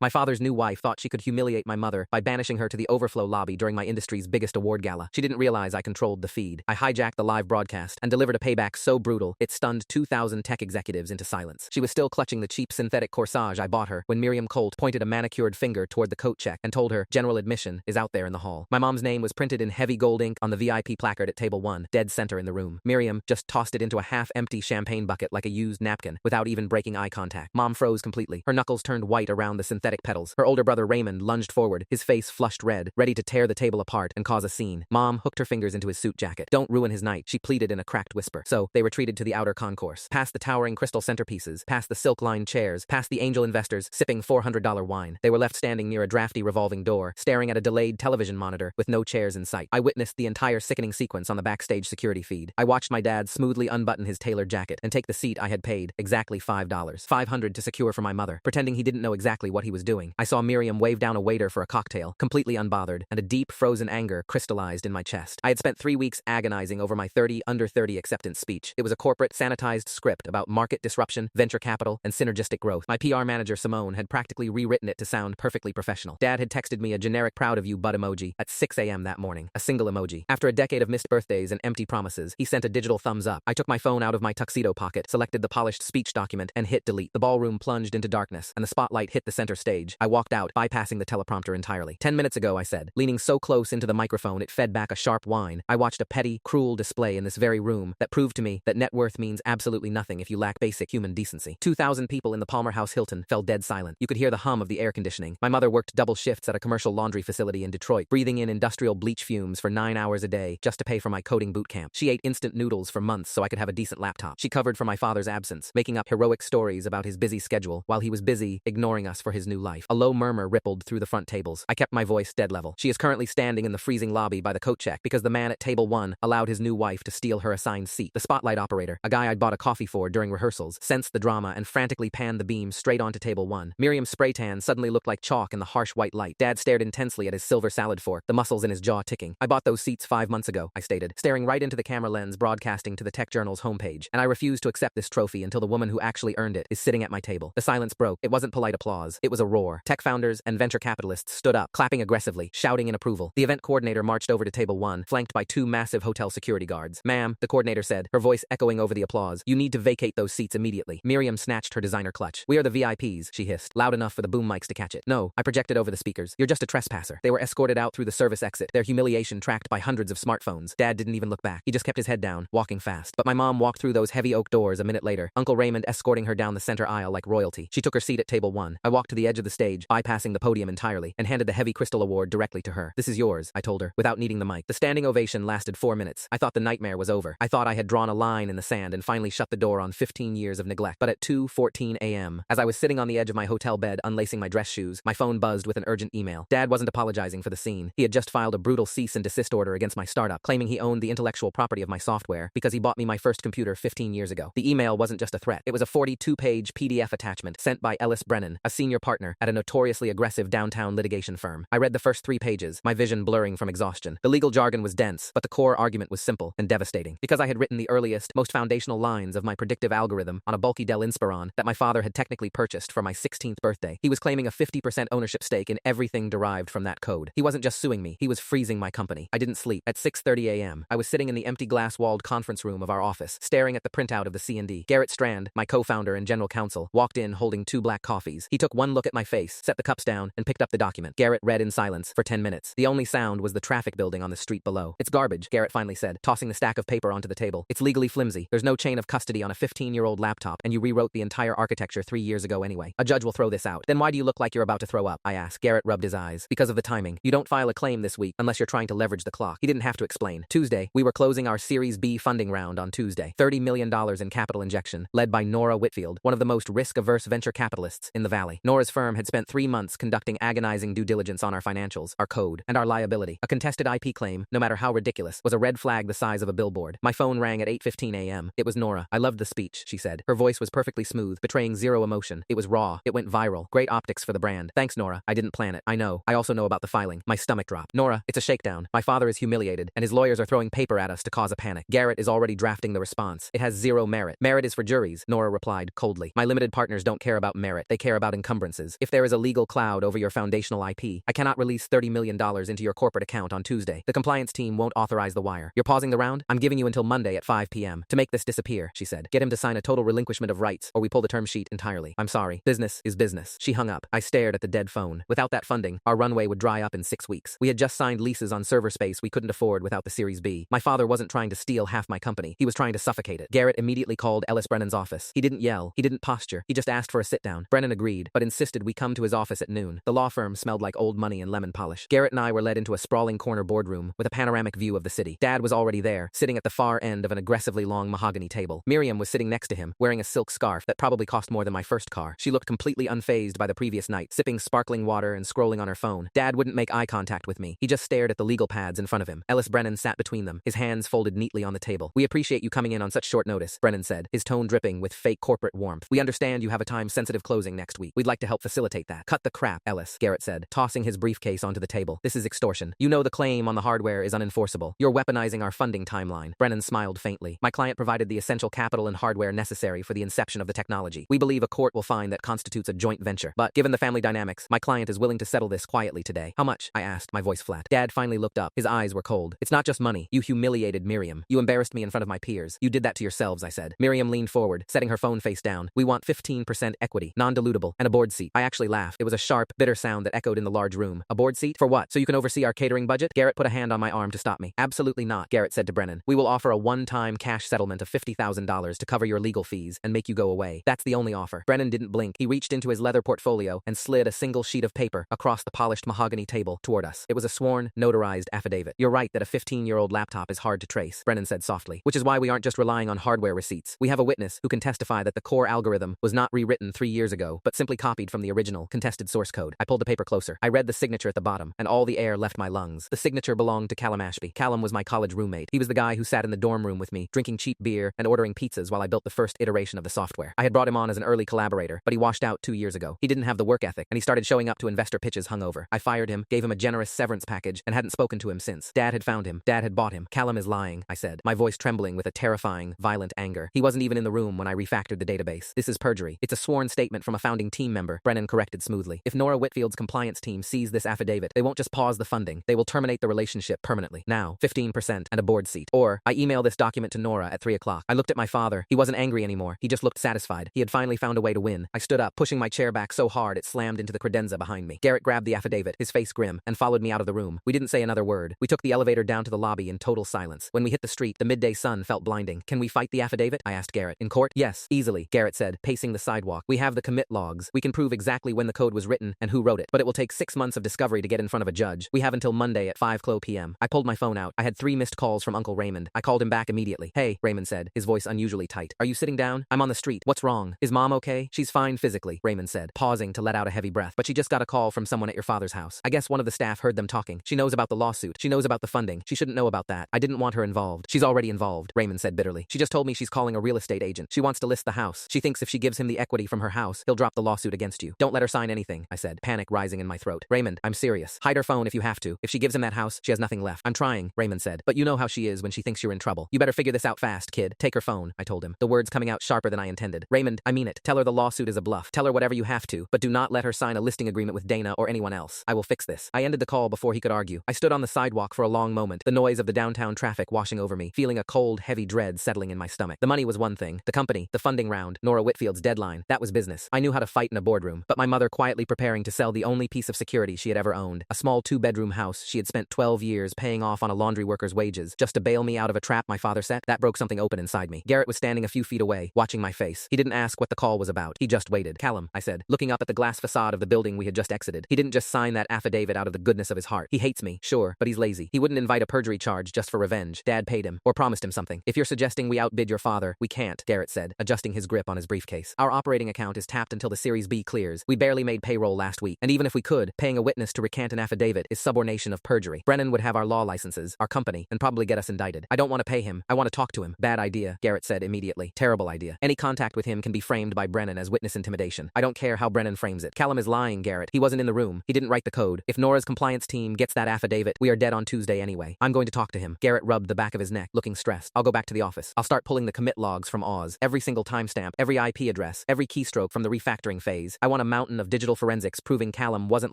My father's new wife thought she could humiliate my mother by banishing her to the overflow lobby during my industry's biggest award gala. She didn't realize I controlled the feed. I hijacked the live broadcast and delivered a payback so brutal it stunned 2,000 tech executives into silence. She was still clutching the cheap synthetic corsage I bought her when Miriam Colt pointed a manicured finger toward the coat check and told her general admission is out there in the hall. My mom's name was printed in heavy gold ink on the VIP placard at table 1, dead center in the room. Miriam just tossed it into a half-empty champagne bucket like a used napkin without even breaking eye contact. Mom froze completely. Her knuckles turned white around the synthetic petals. Her older brother Raymond lunged forward, his face flushed red, ready to tear the table apart and cause a scene. Mom hooked her fingers into his suit jacket. Don't ruin his night, she pleaded in a cracked whisper. So, they retreated to the outer concourse, past the towering crystal centerpieces, past the silk-lined chairs, past the angel investors sipping $400 wine. They were left standing near a drafty revolving door, staring at a delayed television monitor with no chairs in sight. I witnessed the entire sickening sequence on the backstage security feed. I watched my dad smoothly unbutton his tailored jacket and take the seat I had paid, exactly $5 to secure for my mother, pretending he didn't know exactly what he was doing. I saw Miriam wave down a waiter for a cocktail, completely unbothered, and a deep, frozen anger crystallized in my chest. I had spent 3 weeks agonizing over my 30 under 30 acceptance speech. It was a corporate, sanitized script about market disruption, venture capital, and synergistic growth. My PR manager, Simone, had practically rewritten it to sound perfectly professional. Dad had texted me a generic proud of you bud emoji at 6 a.m. that morning, a single emoji. After a decade of missed birthdays and empty promises, he sent a digital thumbs up. I took my phone out of my tuxedo pocket, selected the polished speech document, and hit delete. The ballroom plunged into darkness, and the spotlight hit the center stage. I walked out, bypassing the teleprompter entirely. 10 minutes ago, I said, leaning so close into the microphone it fed back a sharp whine. I watched a petty, cruel display in this very room that proved to me that net worth means absolutely nothing if you lack basic human decency. 2,000 people in the Palmer House Hilton fell dead silent. You could hear the hum of the air conditioning. My mother worked double shifts at a commercial laundry facility in Detroit, breathing in industrial bleach fumes for 9 hours a day just to pay for my coding boot camp. She ate instant noodles for months so I could have a decent laptop. She covered for my father's absence, making up heroic stories about his busy schedule while he was busy ignoring us for his new life. A low murmur rippled through the front tables. I kept my voice dead level. She is currently standing in the freezing lobby by the coat check because the man at table 1 allowed his new wife to steal her assigned seat. The spotlight operator, a guy I'd bought a coffee for during rehearsals, sensed the drama and frantically panned the beam straight onto table 1. Miriam's spray tan suddenly looked like chalk in the harsh white light. Dad stared intensely at his silver salad fork, the muscles in his jaw ticking. I bought those seats 5 months ago, I stated, staring right into the camera lens broadcasting to the Tech Journal's homepage, and I refuse to accept this trophy until the woman who actually earned it is sitting at my table. The silence broke. It wasn't polite applause. It was a roar. Tech founders and venture capitalists stood up, clapping aggressively, shouting in approval. The event coordinator marched over to table 1, flanked by 2 massive hotel security guards. Ma'am, the coordinator said, her voice echoing over the applause, you need to vacate those seats immediately. Miriam snatched her designer clutch. We are the VIPs, she hissed, loud enough for the boom mics to catch it. No, I projected over the speakers. You're just a trespasser. They were escorted out through the service exit, their humiliation tracked by hundreds of smartphones. Dad didn't even look back. He just kept his head down, walking fast. But my mom walked through those heavy oak doors a minute later, Uncle Raymond escorting her down the center aisle like royalty. She took her seat at table 1. I walked to the edge of the stage, bypassing the podium entirely, and handed the heavy crystal award directly to her. This is yours, I told her, without needing the mic. The standing ovation lasted 4 minutes. I thought the nightmare was over. I thought I had drawn a line in the sand and finally shut the door on 15 years of neglect. But at 2:14 a.m., as I was sitting on the edge of my hotel bed unlacing my dress shoes, my phone buzzed with an urgent email. Dad wasn't apologizing for the scene. He had just filed a brutal cease and desist order against my startup, claiming he owned the intellectual property of my software because he bought me my first computer 15 years ago. The email wasn't just a threat. It was a 42-page PDF attachment sent by Ellis Brennan, a senior partner at a notoriously aggressive downtown litigation firm. I read the first 3 pages, my vision blurring from exhaustion. The legal jargon was dense, but the core argument was simple and devastating. Because I had written the earliest, most foundational lines of my predictive algorithm on a bulky Dell Inspiron that my father had technically purchased for my 16th birthday, he was claiming a 50% ownership stake in everything derived from that code. He wasn't just suing me, he was freezing my company. I didn't sleep. At 6:30 a.m., I was sitting in the empty glass-walled conference room of our office, staring at the printout of the C&D. Garrett Strand, my co-founder and general counsel, walked in holding 2 black coffees. He took one look at my face, set the cups down, and picked up the document. Garrett read in silence for 10 minutes. The only sound was the traffic building on the street below. It's garbage, Garrett finally said, tossing the stack of paper onto the table. It's legally flimsy. There's no chain of custody on a 15-year-old laptop, and you rewrote the entire architecture 3 years ago anyway. A judge will throw this out. Then why do you look like you're about to throw up? I asked. Garrett rubbed his eyes. Because of the timing. You don't file a claim this week unless you're trying to leverage the clock. He didn't have to explain. Tuesday, we were closing our Series B funding round on Tuesday. $30 million in capital injection, led by Nora Whitfield, one of the most risk-averse venture capitalists in the Valley. Nora's firm had spent 3 months conducting agonizing due diligence on our financials, our code, and our liability. A contested IP claim, no matter how ridiculous, was a red flag the size of a billboard. My phone rang at 8:15 a.m. It was Nora. I loved the speech, she said. Her voice was perfectly smooth, betraying zero emotion. It was raw. It went viral. Great optics for the brand. Thanks, Nora. I didn't plan it. I know. I also know about the filing. My stomach dropped. Nora, it's a shakedown. My father is humiliated, and his lawyers are throwing paper at us to cause a panic. Garrett is already drafting the response. It has zero merit. Merit is for juries, Nora replied coldly. My limited partners don't care about merit. They care about encumbrances. clauses. If there is a legal cloud over your foundational IP, I cannot release $30 million into your corporate account on Tuesday. The compliance team won't authorize the wire. You're pausing the round? I'm giving you until Monday at 5 p.m. to make this disappear, she said. Get him to sign a total relinquishment of rights, or we pull the term sheet entirely. I'm sorry. Business is business. She hung up. I stared at the dead phone. Without that funding, our runway would dry up in 6 weeks. We had just signed leases on server space we couldn't afford without the Series B. My father wasn't trying to steal half my company. He was trying to suffocate it. Garrett immediately called Ellis Brennan's office. He didn't yell. He didn't posture. He just asked for a sit-down. Brennan agreed, but insisted we come to his office at noon. The law firm smelled like old money and lemon polish. Garrett and I were led into a sprawling corner boardroom with a panoramic view of the city. Dad was already there, sitting at the far end of an aggressively long mahogany table. Miriam was sitting next to him, wearing a silk scarf that probably cost more than my first car. She looked completely unfazed by the previous night, sipping sparkling water and scrolling on her phone. Dad wouldn't make eye contact with me. He just stared at the legal pads in front of him. Ellis Brennan sat between them, his hands folded neatly on the table. We appreciate you coming in on such short notice, Brennan said, his tone dripping with fake corporate warmth. We understand you have a time-sensitive closing next week. We'd like to help facilitate that. Cut the crap, Ellis, Garrett said, tossing his briefcase onto the table. This is extortion. You know the claim on the hardware is unenforceable. You're weaponizing our funding timeline. Brennan smiled faintly. My client provided the essential capital and hardware necessary for the inception of the technology. We believe a court will find that constitutes a joint venture. But given the family dynamics, my client is willing to settle this quietly today. How much? I asked, my voice flat. Dad finally looked up. His eyes were cold. It's not just money. You humiliated Miriam. You embarrassed me in front of my peers. You did that to yourselves, I said. Miriam leaned forward, setting her phone face down. We want 15% equity, non-dilutable, and a board seat. I actually laughed. It was a sharp, bitter sound that echoed in the large room. A board seat? For what? So you can oversee our catering budget? Garrett put a hand on my arm to stop me. Absolutely not, Garrett said to Brennan. We will offer a one-time cash settlement of $50,000 to cover your legal fees and make you go away. That's the only offer. Brennan didn't blink. He reached into his leather portfolio and slid a single sheet of paper across the polished mahogany table toward us. It was a sworn, notarized affidavit. You're right that a 15-year-old laptop is hard to trace, Brennan said softly, which is why we aren't just relying on hardware receipts. We have a witness who can testify that the core algorithm was not rewritten 3 years ago, but simply copied from the original, contested source code. I pulled the paper closer. I read the signature at the bottom, and all the air left my lungs. The signature belonged to Callum Ashby. Callum was my college roommate. He was the guy who sat in the dorm room with me, drinking cheap beer and ordering pizzas while I built the first iteration of the software. I had brought him on as an early collaborator, but he washed out 2 years ago. He didn't have the work ethic, and he started showing up to investor pitches hungover. I fired him, gave him a generous severance package, and hadn't spoken to him since. Dad had found him. Dad had bought him. Callum is lying, I said, my voice trembling with a terrifying, violent anger. He wasn't even in the room when I refactored the database. This is perjury. It's a sworn statement from a founding team member, Brennan corrected smoothly. If Nora Whitfield's compliance team sees this affidavit, they won't just pause the funding. They will terminate the relationship permanently. Now, 15% and a board seat. Or, I email this document to Nora at 3 o'clock. I looked at my father. He wasn't angry anymore. He just looked satisfied. He had finally found a way to win. I stood up, pushing my chair back so hard it slammed into the credenza behind me. Garrett grabbed the affidavit, his face grim, and followed me out of the room. We didn't say another word. We took the elevator down to the lobby in total silence. When we hit the street, the midday sun felt blinding. Can we fight the affidavit? I asked Garrett. In court? Yes, easily, Garrett said, pacing the sidewalk. We have the commit logs. We can prove exactly when the code was written and who wrote it, but it will take 6 months of discovery to get in front of a judge. We have until Monday at 5 p.m. I pulled my phone out. I had 3 missed calls from Uncle Raymond. I called him back immediately. Hey, Raymond said, his voice unusually tight. Are you sitting down? I'm on the street. What's wrong? Is Mom okay? She's fine physically, Raymond said, pausing to let out a heavy breath. But she just got a call from someone at your father's house. I guess one of the staff heard them talking. She knows about the lawsuit. She knows about the funding. She shouldn't know about that. I didn't want her involved. She's already involved, Raymond said bitterly. She just told me she's calling a real estate agent. She wants to list the house. She thinks if she gives him the equity from her house, he'll drop the lawsuit against you. Don't let her sign anything, I said, panic rising in my throat. Raymond, I'm serious. Hide her phone if you have to. If she gives him that house, she has nothing left. I'm trying, Raymond said, but you know how she is when she thinks you're in trouble. You better figure this out fast, kid. Take her phone, I told him, the words coming out sharper than I intended. Raymond, I mean it. Tell her the lawsuit is a bluff. Tell her whatever you have to, but do not let her sign a listing agreement with Dana or anyone else. I will fix this. I ended the call before he could argue. I stood on the sidewalk for a long moment, the noise of the downtown traffic washing over me, feeling a cold, heavy dread settling in my stomach. The money was one thing. The company, the funding round, Nora Whitfield's deadline, that was business. I knew how to fight in a boardroom, but my mother quietly preparing to sell the only piece of security she had ever owned, a small 2-bedroom house she had spent 12 years paying off on a laundry worker's wages, just to bail me out of a trap my father set, that broke something open inside me. Garrett was standing a few feet away, watching my face. He didn't ask what the call was about. He just waited. Callum, I said, looking up at the glass facade of the building we had just exited. He didn't just sign that affidavit out of the goodness of his heart. He hates me, sure, but he's lazy. He wouldn't invite a perjury charge just for revenge. Dad paid him, or promised him something. If you're suggesting we outbid your father, we can't, Garrett said, adjusting his grip on his briefcase. Our operating account is tapped until the Series B clears. We barely made payroll last week, and even if we could, paying a witness to recant an affidavit is subornation of perjury. Brennan would have our law licenses, our company, and probably get us indicted. I don't want to pay him. I want to talk to him. Bad idea, Garrett said immediately. Terrible idea. Any contact with him can be framed by Brennan as witness intimidation. I don't care how Brennan frames it. Callum is lying, Garrett. He wasn't in the room. He didn't write the code. If Nora's compliance team gets that affidavit, we are dead on Tuesday anyway. I'm going to talk to him. Garrett rubbed the back of his neck, looking stressed. I'll go back to the office. I'll start pulling the commit logs from Oz. Every single timestamp, every IP address, every keystroke from the refactoring phase. I want want a mountain of digital forensics proving Callum wasn't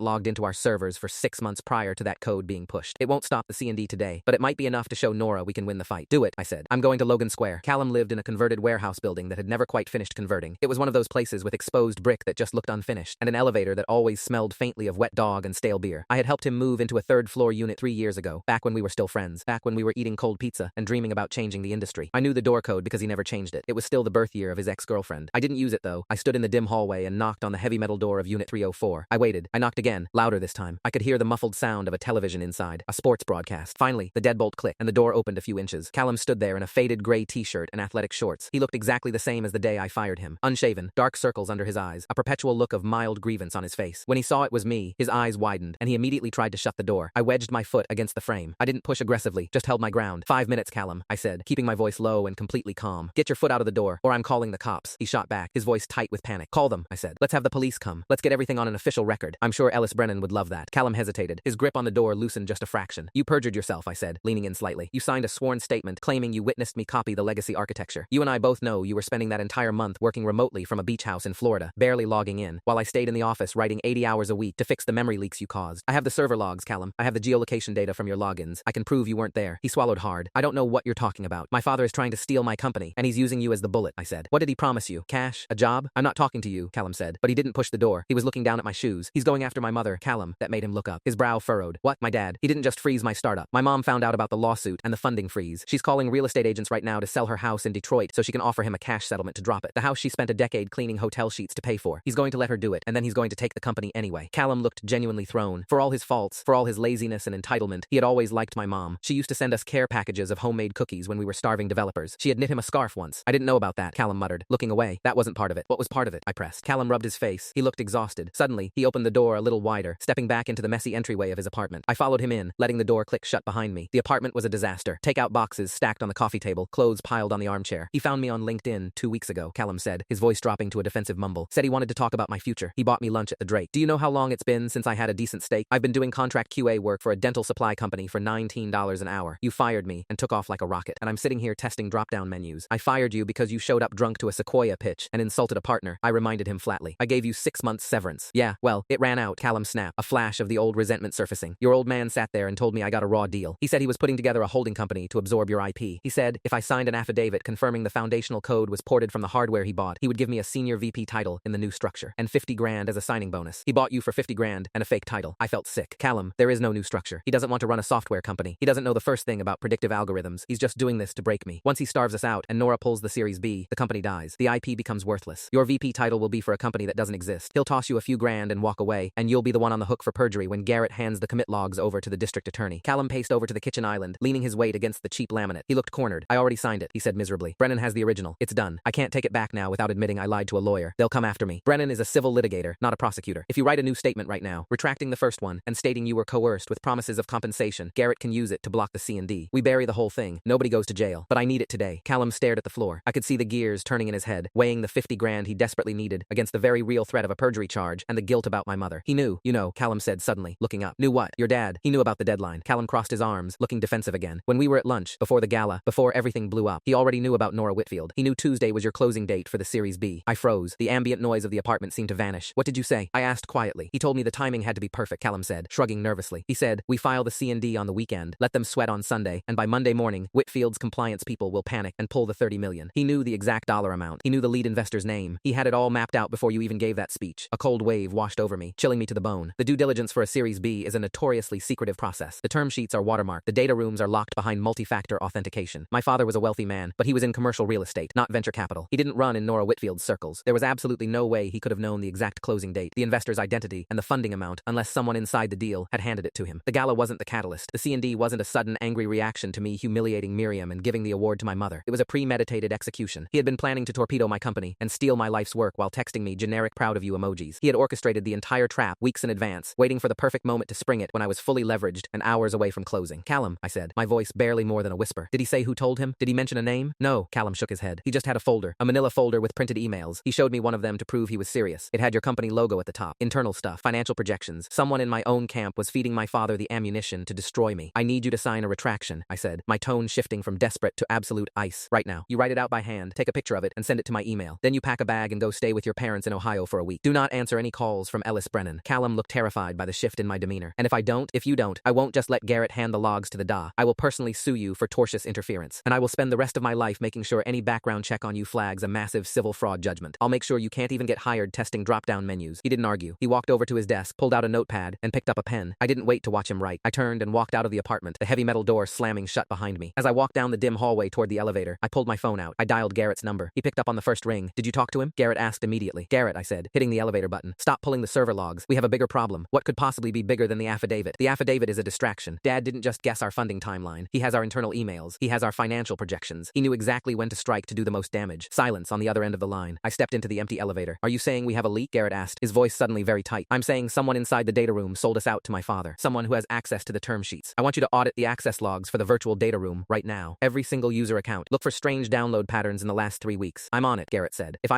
logged into our servers for 6 months prior to that code being pushed. It won't stop the C&D today, but it might be enough to show Nora we can win the fight. Do it, I said. I'm going to Logan Square. Callum lived in a converted warehouse building that had never quite finished converting. It was one of those places with exposed brick that just looked unfinished, and an elevator that always smelled faintly of wet dog and stale beer. I had helped him move into a third-floor unit 3 years ago, back when we were still friends, back when we were eating cold pizza and dreaming about changing the industry. I knew the door code because he never changed it. It was still the birth year of his ex-girlfriend. I didn't use it, though. I stood in the dim hallway and knocked on the heavy metal door of Unit 304. I waited. I knocked again, louder this time. I could hear the muffled sound of a television inside, a sports broadcast. Finally, the deadbolt clicked, and the door opened a few inches. Callum stood there in a faded gray t-shirt and athletic shorts. He looked exactly the same as the day I fired him. Unshaven, dark circles under his eyes, a perpetual look of mild grievance on his face. When he saw it was me, his eyes widened, and he immediately tried to shut the door. I wedged my foot against the frame. I didn't push aggressively, just held my ground. 5 minutes, Callum, I said, keeping my voice low and completely calm. Get your foot out of the door, or I'm calling the cops. He shot back, his voice tight with panic. Call them, I said. Let's have the police come. Let's get everything on an official record. I'm sure Ellis Brennan would love that. Callum hesitated. His grip on the door loosened just a fraction. You perjured yourself, I said, leaning in slightly. You signed a sworn statement claiming you witnessed me copy the legacy architecture. You and I both know you were spending that entire month working remotely from a beach house in Florida, barely logging in, while I stayed in the office writing 80 hours a week to fix the memory leaks you caused. I have the server logs, Callum. I have the geolocation data from your logins. I can prove you weren't there. He swallowed hard. I don't know what you're talking about. My father is trying to steal my company, and he's using you as the bullet, I said. What did he promise you? Cash? A job? I'm not talking to you, Callum said. But he didn't push the door. He was looking down at my shoes. He's going after my mother, Callum. That made him look up. His brow furrowed. What? My dad? He didn't just freeze my startup. My mom found out about the lawsuit and the funding freeze. She's calling real estate agents right now to sell her house in Detroit so she can offer him a cash settlement to drop it. The house she spent a decade cleaning hotel sheets to pay for. He's going to let her do it, and then he's going to take the company anyway. Callum looked genuinely thrown. For all his faults, for all his laziness and entitlement, he had always liked my mom. She used to send us care packages of homemade cookies when we were starving developers. She had knit him a scarf once. I didn't know about that, Callum muttered, looking away. That wasn't part of it. What was part of it? I pressed. Callum rubbed his face. He looked exhausted. Suddenly, he opened the door a little wider, stepping back into the messy entryway of his apartment. I followed him in, letting the door click shut behind me. The apartment was a disaster. Takeout boxes stacked on the coffee table, clothes piled on the armchair. He found me on LinkedIn 2 weeks ago, Callum said, his voice dropping to a defensive mumble. Said he wanted to talk about my future. He bought me lunch at the Drake. Do you know how long it's been since I had a decent steak? I've been doing contract QA work for a dental supply company for $19 an hour. You fired me and took off like a rocket, and I'm sitting here testing drop-down menus. I fired you because you showed up drunk to a Sequoia pitch and insulted a partner. I reminded him flatly. I gave you 6 months severance. Yeah, well, it ran out, Callum snapped, a flash of the old resentment surfacing. Your old man sat there and told me I got a raw deal. He said he was putting together a holding company to absorb your IP. He said if I signed an affidavit confirming the foundational code was ported from the hardware he bought, he would give me a senior VP title in the new structure and 50 grand as a signing bonus. He bought you for 50 grand and a fake title. I felt sick. Callum, there is no new structure. He doesn't want to run a software company. He doesn't know the first thing about predictive algorithms. He's just doing this to break me. Once he starves us out and Nora pulls the Series B, the company dies. The IP becomes worthless. Your VP title will be for a company that doesn't exist. He'll toss you a few grand and walk away, and you'll be the one on the hook for perjury when Garrett hands the commit logs over to the district attorney. Callum paced over to the kitchen island, leaning his weight against the cheap laminate. He looked cornered. I already signed it, he said miserably. Brennan has the original. It's done. I can't take it back now without admitting I lied to a lawyer. They'll come after me. Brennan is a civil litigator, not a prosecutor. If you write a new statement right now, retracting the first one and stating you were coerced with promises of compensation, Garrett can use it to block the C&D. We bury the whole thing. Nobody goes to jail. But I need it today. Callum stared at the floor. I could see the gears turning in his head, weighing the 50 grand he desperately needed against the very real threat of a perjury charge and the guilt about my mother. He knew, Callum said suddenly, looking up. Knew what? Your dad. He knew about the deadline. Callum crossed his arms, looking defensive again. When we were at lunch, before the gala, before everything blew up, he already knew about Nora Whitfield. He knew Tuesday was your closing date for the Series B. I froze. The ambient noise of the apartment seemed to vanish. What did you say? I asked quietly. He told me the timing had to be perfect, Callum said, shrugging nervously. He said, we file the C&D on the weekend, let them sweat on Sunday, and by Monday morning, Whitfield's compliance people will panic and pull the 30 million. He knew the exact dollar amount. He knew the lead investor's name. He had it all mapped out before you even gave that speech. A cold wave washed over me, chilling me to the bone. The due diligence for a Series B is a notoriously secretive process. The term sheets are watermarked. The data rooms are locked behind multi-factor authentication. My father was a wealthy man, but he was in commercial real estate, not venture capital. He didn't run in Nora Whitfield's circles. There was absolutely no way he could have known the exact closing date, the investor's identity, and the funding amount unless someone inside the deal had handed it to him. The gala wasn't the catalyst. The C&D wasn't a sudden angry reaction to me humiliating Miriam and giving the award to my mother. It was a premeditated execution. He had been planning to torpedo my company and steal my life's work while texting me generic proud of you emojis. He had orchestrated the entire trap weeks in advance, waiting for the perfect moment to spring it when I was fully leveraged and hours away from closing. Callum, I said, my voice barely more than a whisper. Did he say who told him? Did he mention a name? No, Callum shook his head. He just had a folder, a manila folder with printed emails. He showed me one of them to prove he was serious. It had your company logo at the top, internal stuff, financial projections. Someone in my own camp was feeding my father the ammunition to destroy me. I need you to sign a retraction, I said, my tone shifting from desperate to absolute ice. Right now. You write it out by hand, take a picture of it, and send it to my email. Then you pack a bag and go stay with your parents in Ohio for for a week. Do not answer any calls from Ellis Brennan. Callum looked terrified by the shift in my demeanor. And if you don't, I won't just let Garrett hand the logs to the DA. I will personally sue you for tortious interference. And I will spend the rest of my life making sure any background check on you flags a massive civil fraud judgment. I'll make sure you can't even get hired testing drop-down menus. He didn't argue. He walked over to his desk, pulled out a notepad, and picked up a pen. I didn't wait to watch him write. I turned and walked out of the apartment, the heavy metal door slamming shut behind me. As I walked down the dim hallway toward the elevator, I pulled my phone out. I dialed Garrett's number. He picked up on the first ring. Did you talk to him? Garrett asked immediately. Garrett, I said, hitting the elevator button. Stop pulling the server logs. We have a bigger problem. What could possibly be bigger than the affidavit? The affidavit is a distraction. Dad didn't just guess our funding timeline. He has our internal emails. He has our financial projections. He knew exactly when to strike to do the most damage. Silence on the other end of the line. I stepped into the empty elevator. Are you saying we have a leak? Garrett asked, his voice suddenly very tight. I'm saying someone inside the data room sold us out to my father. Someone who has access to the term sheets. I want you to audit the access logs for the virtual data room right now. Every single user account. Look for strange download patterns in the last 3 weeks. I'm on it, Garrett said. If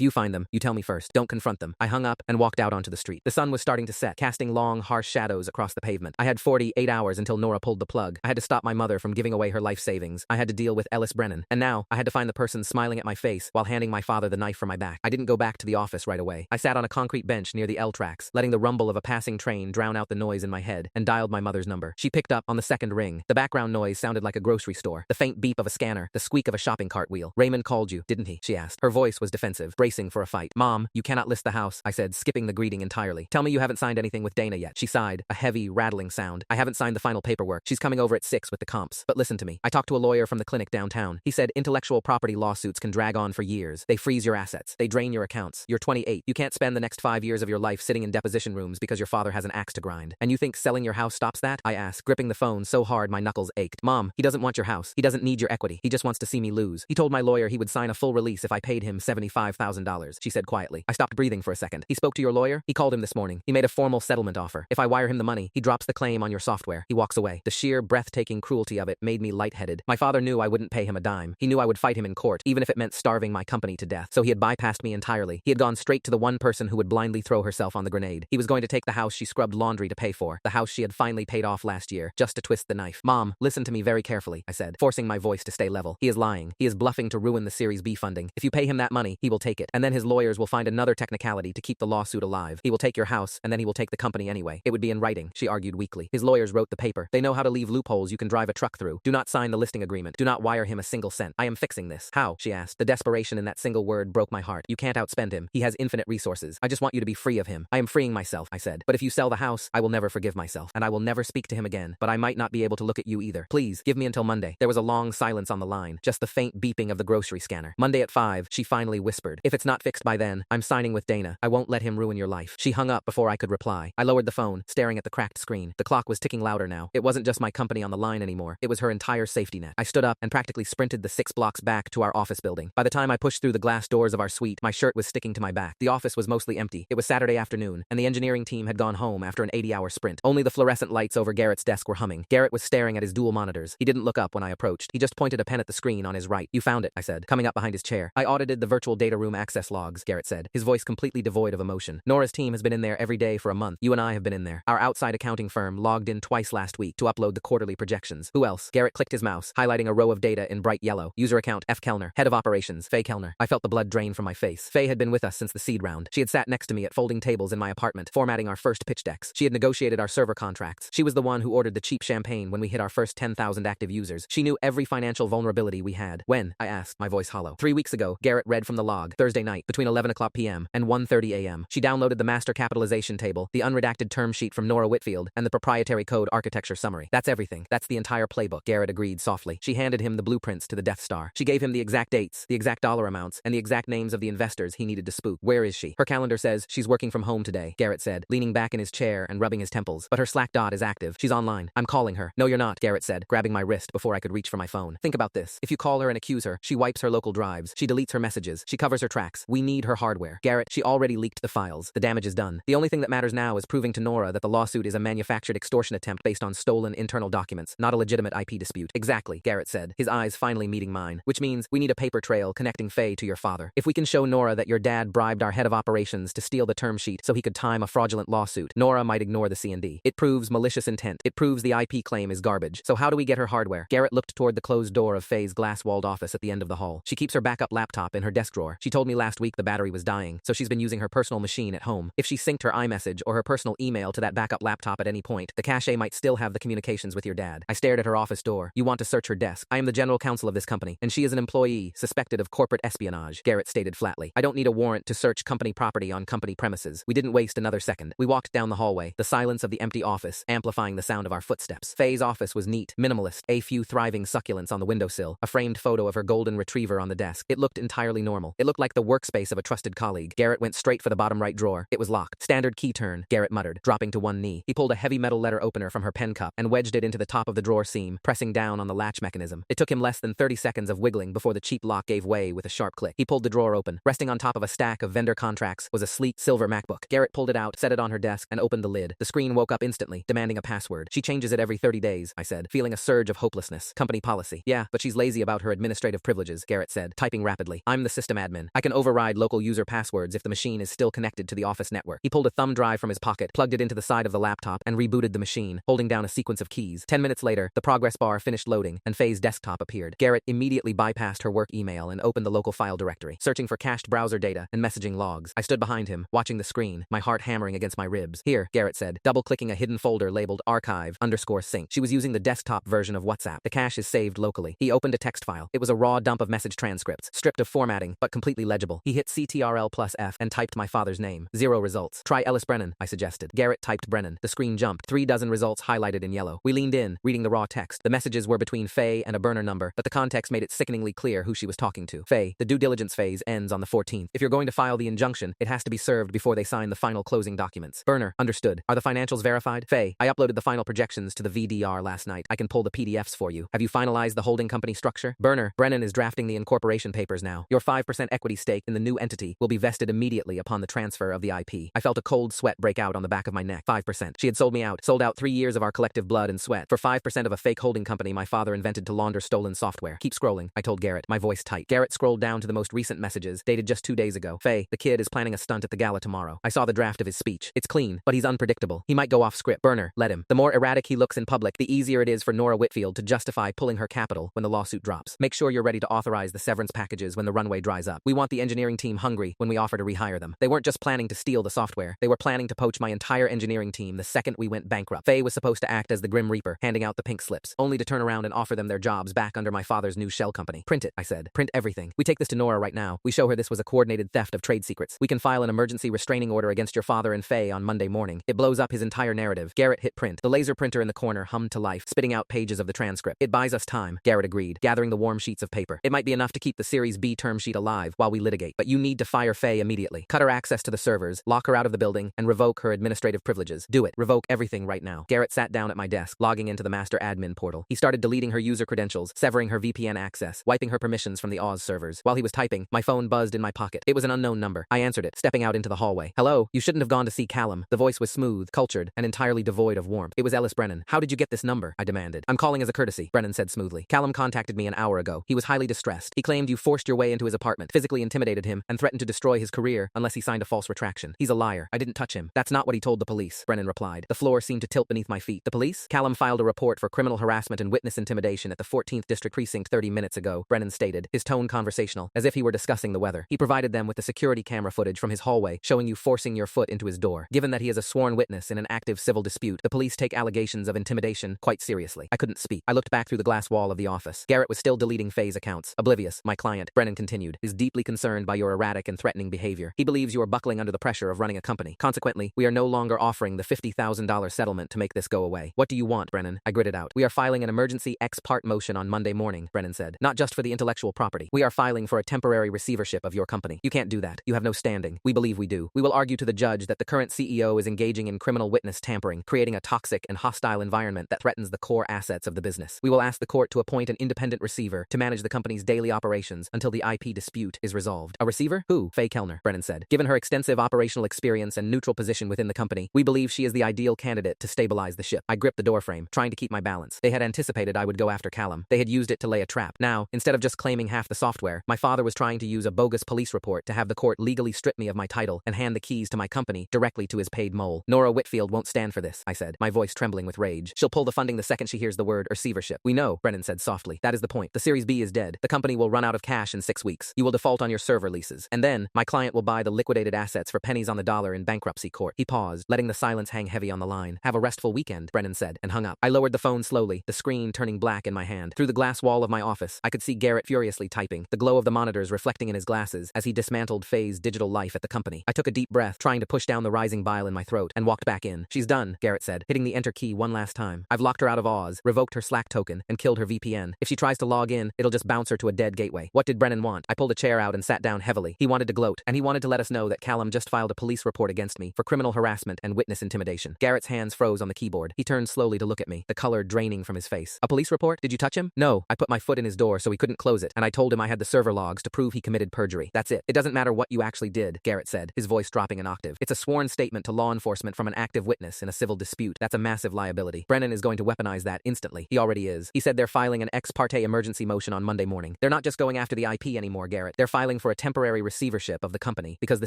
you find them, you tell me first. Don't confront them. I hung up and walked out onto the street. The sun was starting to set, casting long, harsh shadows across the pavement. I had 48 hours until Nora pulled the plug. I had to stop my mother from giving away her life savings. I had to deal with Ellis Brennan. And now, I had to find the person smiling at my face while handing my father the knife from my back. I didn't go back to the office right away. I sat on a concrete bench near the L tracks, letting the rumble of a passing train drown out the noise in my head, and dialed my mother's number. She picked up on the second ring. The background noise sounded like a grocery store. The faint beep of a scanner, the squeak of a shopping cart wheel. Raymond called you, didn't he? She asked. Her voice was defensive, bracing for a fight. Mom, you cannot list the house, I said, skipping the greeting entirely. Tell me you haven't signed anything with Dana yet. She sighed, a heavy, rattling sound. I haven't signed the final paperwork. She's coming over at 6 with the comps. But listen to me. I talked to a lawyer from the clinic downtown. He said intellectual property lawsuits can drag on for years. They freeze your assets. They drain your accounts. You're 28. You can't spend the next 5 years of your life sitting in deposition rooms because your father has an axe to grind. And you think selling your house stops that? I asked, gripping the phone so hard my knuckles ached. Mom, he doesn't want your house. He doesn't need your equity. He just wants to see me lose. He told my lawyer he would sign a full release if I paid him $75,000, she said quietly. I stopped breathing for a second. He spoke to your lawyer? He called him this morning. He made a formal settlement offer. If I wire him the money, he drops the claim on your software. He walks away. The sheer, breathtaking cruelty of it made me lightheaded. My father knew I wouldn't pay him a dime. He knew I would fight him in court, even if it meant starving my company to death. So he had bypassed me entirely. He had gone straight to the one person who would blindly throw herself on the grenade. He was going to take the house she scrubbed laundry to pay for, the house she had finally paid off last year, just to twist the knife. Mom, listen to me very carefully, I said, forcing my voice to stay level. He is lying. He is bluffing to ruin the Series B funding. If you pay him that money, he will take it. And then his lawyers will find another technicality to keep the lawsuit alive. He will take your house, and then he will take the company anyway. It would be in writing, she argued weakly. His lawyers wrote the paper. They know how to leave loopholes you can drive a truck through. Do not sign the listing agreement. Do not wire him a single cent. I am fixing this. How? She asked. The desperation in that single word broke my heart. You can't outspend him. He has infinite resources. I just want you to be free of him. I am freeing myself, I said. But if you sell the house, I will never forgive myself, and I will never speak to him again. But I might not be able to look at you either. Please, give me until Monday. There was a long silence on the line, just the faint beeping of the grocery scanner. Monday at 5, she finally whispered. If it's not fixed by then, I'm signing with Dana. I won't let him ruin your life. She hung up before I could reply. I lowered the phone, staring at the cracked screen. The clock was ticking louder now. It wasn't just my company on the line anymore. It was her entire safety net. I stood up and practically sprinted the 6 blocks back to our office building. By the time I pushed through the glass doors of our suite, my shirt was sticking to my back. The office was mostly empty. It was Saturday afternoon, and the engineering team had gone home after an 80-hour sprint. Only the fluorescent lights over Garrett's desk were humming. Garrett was staring at his dual monitors. He didn't look up when I approached. He just pointed a pen at the screen on his right. You found it, I said, coming up behind his chair. I audited the virtual data room access logs, Garrett said, his voice completely devoid of emotion. Nora's team has been in there every day for a month. You and I have been in there. Our outside accounting firm logged in twice last week to upload the quarterly projections. Who else? Garrett clicked his mouse, highlighting a row of data in bright yellow. User account, F. Kellner. Head of operations, Faye Kellner. I felt the blood drain from my face. Faye had been with us since the seed round. She had sat next to me at folding tables in my apartment, formatting our first pitch decks. She had negotiated our server contracts. She was the one who ordered the cheap champagne when we hit our first 10,000 active users. She knew every financial vulnerability we had. When? I asked, my voice hollow. 3 weeks ago, Garrett read from the log, Thursday night, between 11 o'clock p.m. and 1:30 a.m. She downloaded the master capitalization table, the unredacted term sheet from Nora Whitfield, and the proprietary code architecture summary. That's everything. That's the entire playbook, Garrett agreed softly. She handed him the blueprints to the Death Star. She gave him the exact dates, the exact dollar amounts, and the exact names of the investors he needed to spook. Where is she? Her calendar says she's working from home today, Garrett said, leaning back in his chair and rubbing his temples. But her Slack dot is active. She's online. I'm calling her. No, you're not, Garrett said, grabbing my wrist before I could reach for my phone. Think about this. If you call her and accuse her, she wipes her local drives. She deletes her messages. She covers her tracks. We need her hardware. Garrett, she already leaked the files. The damage is done. The only thing that matters now is proving to Nora that the lawsuit is a manufactured extortion attempt based on stolen internal documents, not a legitimate IP dispute. Exactly, Garrett said, his eyes finally meeting mine, which means we need a paper trail connecting Faye to your father. If we can show Nora that your dad bribed our head of operations to steal the term sheet so he could time a fraudulent lawsuit, Nora might ignore the C&D. It proves malicious intent. It proves the IP claim is garbage. So how do we get her hardware? Garrett looked toward the closed door of Faye's glass-walled office at the end of the hall. She keeps her backup laptop in her desk drawer. She told me last week the battery was dying. saying, so she's been using her personal machine at home. If she synced her iMessage or her personal email to that backup laptop at any point, the cache might still have the communications with your dad. I stared at her office door. You want to search her desk? I am the general counsel of this company, and she is an employee suspected of corporate espionage, Garrett stated flatly. I don't need a warrant to search company property on company premises. We didn't waste another second. We walked down the hallway, the silence of the empty office amplifying the sound of our footsteps. Faye's office was neat, minimalist, a few thriving succulents on the windowsill, a framed photo of her golden retriever on the desk. It looked entirely normal. It looked like the workspace of a trusted colleague. Garrett went straight for the bottom right drawer. It was locked. Standard key turn, Garrett muttered, dropping to one knee. He pulled a heavy metal letter opener from her pen cup and wedged it into the top of the drawer seam, pressing down on the latch mechanism. It took him less than 30 seconds of wiggling before the cheap lock gave way with a sharp click. He pulled the drawer open. Resting on top of a stack of vendor contracts was a sleek silver MacBook. Garrett pulled it out, set it on her desk, and opened the lid. The screen woke up instantly, demanding a password. She changes it every 30 days, I said, feeling a surge of hopelessness. Company policy. Yeah, but she's lazy about her administrative privileges, Garrett said, typing rapidly. I'm the system admin. I can override local user passwords if the machine is still connected to the office network. He pulled a thumb drive from his pocket, plugged it into the side of the laptop, and rebooted the machine, holding down a sequence of keys. 10 minutes later, the progress bar finished loading, and Faye's desktop appeared. Garrett immediately bypassed her work email and opened the local file directory, searching for cached browser data and messaging logs. I stood behind him, watching the screen, my heart hammering against my ribs. Here, Garrett said, double-clicking a hidden folder labeled archive_sync. She was using the desktop version of WhatsApp. The cache is saved locally. He opened a text file. It was a raw dump of message transcripts, stripped of formatting, but completely legible. He hit Ctrl+F and typed my father's name. 0 results. Try Ellis Brennan, I suggested. Garrett typed Brennan. The screen jumped. 3 dozen results highlighted in yellow. We leaned in, reading the raw text. The messages were between Faye and a burner number, but the context made it sickeningly clear who she was talking to. Faye, the due diligence phase ends on the 14th. If you're going to file the injunction, it has to be served before they sign the final closing documents. Burner, understood. Are the financials verified? Faye, I uploaded the final projections to the VDR last night. I can pull the PDFs for you. Have you finalized the holding company structure? Burner, Brennan is drafting the incorporation papers now. Your 5% equity stake in the new entity will be vested immediately upon the transfer of the IP. I felt a cold sweat break out on the back of my neck. 5%. She had sold me out. Sold out 3 years of our collective blood and sweat for 5% of a fake holding company my father invented to launder stolen software. Keep scrolling, I told Garrett, my voice tight. Garrett scrolled down to the most recent messages, dated just 2 days ago. Faye, the kid is planning a stunt at the gala tomorrow. I saw the draft of his speech. It's clean, but he's unpredictable. He might go off script. Burner, let him. The more erratic he looks in public, the easier it is for Nora Whitfield to justify pulling her capital when the lawsuit drops. Make sure you're ready to authorize the severance packages when the runway dries up. We want the engineering team hungry when we offer to rehire them. They weren't just planning to steal the software. They were planning to poach my entire engineering team the second we went bankrupt. Faye was supposed to act as the Grim Reaper, handing out the pink slips, only to turn around and offer them their jobs back under my father's new shell company. Print it, I said. Print everything. We take this to Nora right now. We show her this was a coordinated theft of trade secrets. We can file an emergency restraining order against your father and Faye on Monday morning. It blows up his entire narrative. Garrett hit print. The laser printer in the corner hummed to life, spitting out pages of the transcript. It buys us time, Garrett agreed, gathering the warm sheets of paper. It might be enough to keep the Series B term sheet alive while we litigate, but you need to fire Faye immediately. Cut her access to the servers, lock her out of the building, and revoke her administrative privileges. Do it. Revoke everything right now. Garrett sat down at my desk, logging into the master admin portal. He started deleting her user credentials, severing her VPN access, wiping her permissions from the Oz servers. While he was typing, my phone buzzed in my pocket. It was an unknown number. I answered it, stepping out into the hallway. Hello? You shouldn't have gone to see Callum. The voice was smooth, cultured, and entirely devoid of warmth. It was Ellis Brennan. How did you get this number? I demanded. I'm calling as a courtesy, Brennan said smoothly. Callum contacted me an hour ago. He was highly distressed. He claimed you forced your way into his apartment, physically intimidated him, and threatened to destroy his career unless he signed a false retraction. He's a liar. I didn't touch him. That's not what he told the police, Brennan replied. The floor seemed to tilt beneath my feet. The police? Callum filed a report for criminal harassment and witness intimidation at the 14th District Precinct 30 minutes ago, Brennan stated, his tone conversational, as if he were discussing the weather. He provided them with the security camera footage from his hallway showing you forcing your foot into his door. Given that he is a sworn witness in an active civil dispute, the police take allegations of intimidation quite seriously. I couldn't speak. I looked back through the glass wall of the office. Garrett was still deleting Faye's accounts. Oblivious, my client, Brennan continued, is deeply concerned by your erratic and threatening behavior. He believes you are buckling under the pressure of running a company. Consequently, we are no longer offering the $50,000 settlement to make this go away. What do you want, Brennan? I gritted out. We are filing an emergency ex parte motion on Monday morning, Brennan said. Not just for the intellectual property. We are filing for a temporary receivership of your company. You can't do that. You have no standing. We believe we do. We will argue to the judge that the current CEO is engaging in criminal witness tampering, creating a toxic and hostile environment that threatens the core assets of the business. We will ask the court to appoint an independent receiver to manage the company's daily operations until the IP dispute is resolved. A receiver? Who? Faye Kellner, Brennan said. Given her extensive operational experience and neutral position within the company, we believe she is the ideal candidate to stabilize the ship. I gripped the doorframe, trying to keep my balance. They had anticipated I would go after Callum. They had used it to lay a trap. Now, instead of just claiming half the software, my father was trying to use a bogus police report to have the court legally strip me of my title and hand the keys to my company directly to his paid mole. Nora Whitfield won't stand for this, I said, my voice trembling with rage. She'll pull the funding the second she hears the word receivership. We know, Brennan said softly. That is the point. The Series B is dead. The company will run out of cash in 6 weeks. You will default on your server leases. And then, My client will buy the liquidated assets for pennies on the dollar in bankruptcy court. He paused, letting the silence hang heavy on the line. Have a restful weekend, Brennan said, and hung up. I lowered the phone slowly, the screen turning black in my hand. Through the glass wall of my office, I could see Garrett furiously typing, the glow of the monitors reflecting in his glasses as he dismantled Faye's digital life at the company. I took a deep breath, trying to push down the rising bile in my throat, and walked back in. She's done, Garrett said, hitting the enter key one last time. I've locked her out of Oz, revoked her Slack token, and killed her VPN. If she tries to log in, it'll just bounce her to a dead gateway. What did Brennan want? I pulled a chair out and sat down heavily. He wanted to gloat, and he wanted to let us know that Callum just filed a police report against me for criminal harassment and witness intimidation. Garrett's hands froze on the keyboard. He turned slowly to look at me, the color draining from his face. A police report? Did you touch him? No. I put my foot in his door so he couldn't close it, and I told him I had the server logs to prove he committed perjury. That's it. It doesn't matter what you actually did, Garrett said, his voice dropping an octave. It's a sworn statement to law enforcement from an active witness in a civil dispute. That's a massive liability. Brennan is going to weaponize that instantly. He already is. He said they're filing an ex parte emergency motion on Monday morning. They're not just going after the IP anymore, Garrett. They're filing for a temporary receivership of the company because the